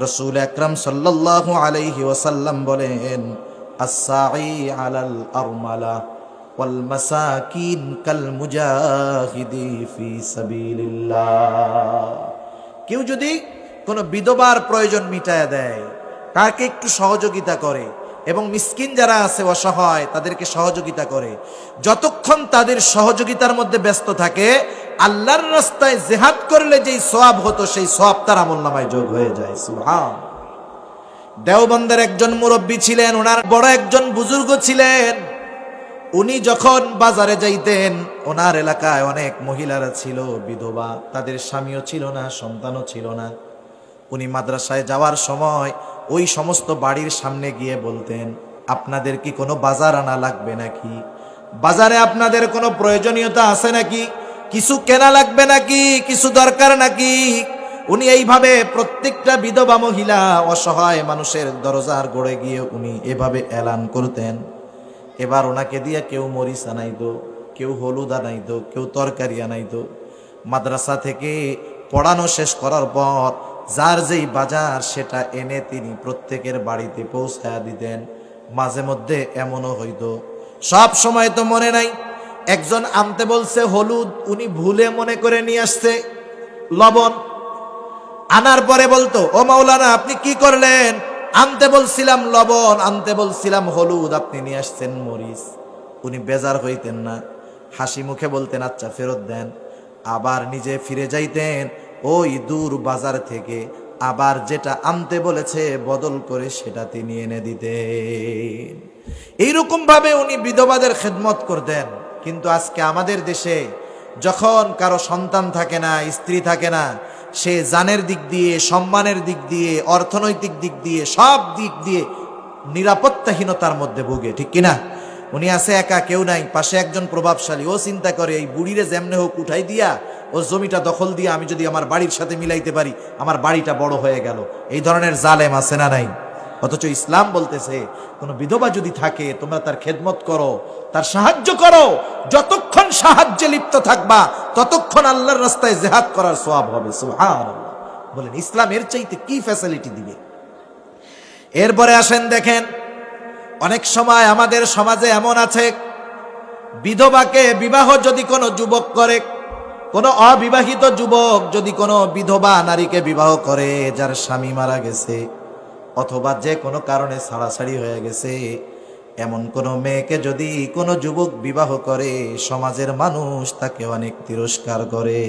রাসূল আকরাম সাল্লাল্লাহু আলাইহি ওয়াসাল্লাম বলেন, আস-সাঈ আলাল আরমালা ওয়াল মাসাকিন কাল মুজাহিদি ফি সাবিলিল্লাহ। কেউ যদি কোনো বিধবার প্রয়োজন মিটায় দেয়, কাকে একটু সহযোগিতা করে এবং মিসকিন যারা আছে অসহায় তাদেরকে সহযোগিতা করে, যতক্ষণ তাদের সহযোগিতার মধ্যে ব্যস্ত থাকে, আল্লাহর রাস্তায় জিহাদ করলে যেই সওয়াব হতো সেই সওয়াব তার আমলনামায় যোগ হয়ে যায়। সুবহান। দেওবন্দের একজন মুরব্বী ছিলেন, ওনার বড় একজন বুজুর্গ ছিলেন। উনি যখন বাজারে যাইতেন, ওনার এলাকায় অনেক মহিলারা ছিল বিধবা, তাদের স্বামীও ছিল না, সন্তানও ছিল না। উনি মাদ্রাসায় যাওয়ার সময় ওই সমস্ত বাড়ির সামনে গিয়ে বলতেন, আপনাদের কি কোনো বাজার আনা লাগবে নাকি? বাজারে আপনাদের কোনো প্রয়োজনীয়তা আছে নাকি? কিছু কেনা লাগবে নাকি? কিছু দরকার নাকি? উনি এইভাবে প্রত্যেকটা বিধবা মহিলা, অসহায় মানুষের দরজার গড়ে গিয়ে উনি এভাবে এলান করতেন। এবার ওনাকে দিয়ে কেউ মরিচ আনাইতো, কেউ হলুদ আনাইতো, কেউ তরকারি আনাইতো। মাদ্রাসা থেকে পড়ানো শেষ করার পর যার যেই বাজার সেটা এনে তিনি প্রত্যেকের বাড়িতে পৌঁছায়া দিতেন। মাঝে মধ্যে এমনও হইতো, সব সময় তো মনে নাই, একজন আনতে বলছে হলুদ, উনি ভুলে মনে করে নিয়ে আসছে লবণ। আনার পরে বলতো, ও মাওলানা আপনি কি করলেন? আনতে বলছিলাম লবণ, আনতে বলছিলাম হলুদ, আপনি নিয়ে আসছেন মরিচ। উনি বেজার হইতেন না, হাসি মুখে বলতেন আচ্ছা ফেরত দেন। আবার নিজে ফিরে যাইতেন ওই দূর বাজার থেকে, আবার যেটা আনতে বলেছে বদল করে সেটা তিনি এনে দিতেন। এইরকম ভাবে উনি বিধবাদের খেদমত করতেন। কিন্তু আজকে আমাদের দেশে যখন কারো সন্তান থাকে না, স্ত্রী থাকে না, সে জানের দিক দিয়ে, সম্মানের দিক দিয়ে, অর্থনৈতিক দিক দিয়ে, সব দিক দিয়ে নিরাপত্তাহীনতার মধ্যে ভোগে, ঠিক কিনা? উনি আছে একা, কেউ নাই, পাশে একজন প্রভাবশালী, ও চিন্তা করে এই বুড়িরে যেমনে হোক উঠাই দিয়া ও জমিটা দখল দিয়ে আমি যদি আমার বাড়ির সাথে মিলাইতে পারি, আমার বাড়িটা বড় হয়ে গেল। এই ধরনের জালেম আছে না নাই? অথচ ইসলাম বলতেছে কোন বিধবা যদি থাকে তোমরা তার খেদমত করো, তার সাহায্য করো। যতক্ষণ সাহায্যে লিপ্ত থাকবা ততক্ষণ আল্লাহর রাস্তায় জিহাদ করার সওয়াব হবে। সুবহানাল্লাহ। বলেন ইসলাম এর চাইতে কি ফ্যাসিলিটি দিবে? এরপরে আসেন দেখেন, অনেক সময় আমাদের সমাজে এমন আছে, বিধবাকে বিবাহ যদি কোনো যুবক করে, কোনো অবিবাহিত যুবক যদি কোনো বিধবা নারীকে বিবাহ করে যার স্বামী মারা গেছে অথবা যে কোনো কারণে ছাড়াছাড়ি হয়ে গেছে, এমন কোনো মেয়েকে যদি কোনো যুবক বিবাহ করে, সমাজের মানুষ তাকে অনেক তিরস্কার করে।